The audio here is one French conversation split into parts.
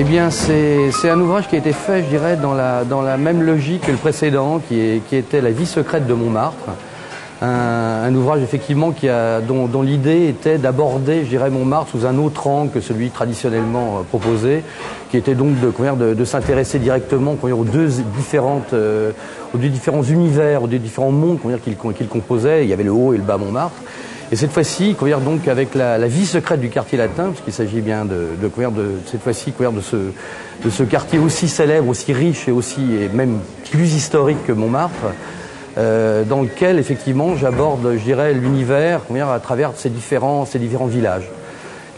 Eh bien, c'est un ouvrage qui a été fait, je dirais, dans la même logique que le précédent, qui était La vie secrète de Montmartre. Un ouvrage, effectivement, dont l'idée était d'aborder, je dirais, Montmartre sous un autre angle que celui traditionnellement proposé, qui était donc de s'intéresser directement aux deux différents univers, aux deux différents mondes qu'il composait. Il y avait le haut et le bas Montmartre. Et cette fois-ci, donc avec la vie secrète du quartier latin, parce qu'il s'agit bien cette fois-ci de ce quartier aussi célèbre, aussi riche et même plus historique que Montmartre, dans lequel effectivement j'aborde, je dirais, l'univers à travers ces différents villages.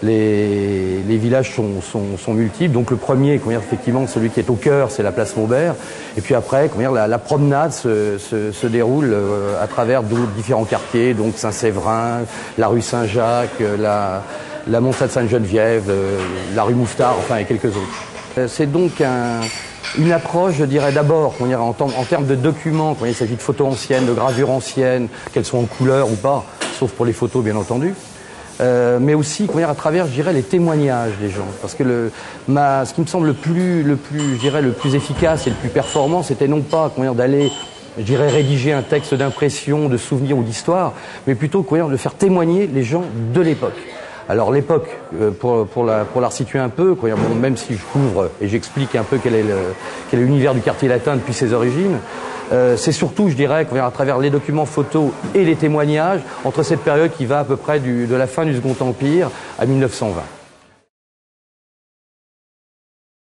Les villages sont multiples. Donc le premier, effectivement, celui qui est au cœur, c'est la place Maubert. Et puis après, la promenade se déroule à travers différents quartiers, donc Saint-Séverin, la rue Saint-Jacques, la Montade Sainte-Geneviève, la rue Mouffetard, enfin et quelques autres. C'est donc une approche, je dirais d'abord, en termes de documents, il s'agit de photos anciennes, de gravures anciennes, qu'elles soient en couleur ou pas, sauf pour les photos bien entendu. Mais aussi à travers, je dirais, les témoignages des gens, parce que ce qui me semble le plus efficace et le plus performant, c'était non pas d'aller, je dirais, rédiger un texte d'impression, de souvenir ou d'histoire, mais plutôt de faire témoigner les gens de l'époque. Alors l'époque, pour la resituer un peu, même si je couvre et j'explique un peu quel est l'univers du quartier latin depuis ses origines, c'est surtout, je dirais, à travers les documents photos et les témoignages, entre cette période qui va à peu près de la fin du Second Empire à 1920.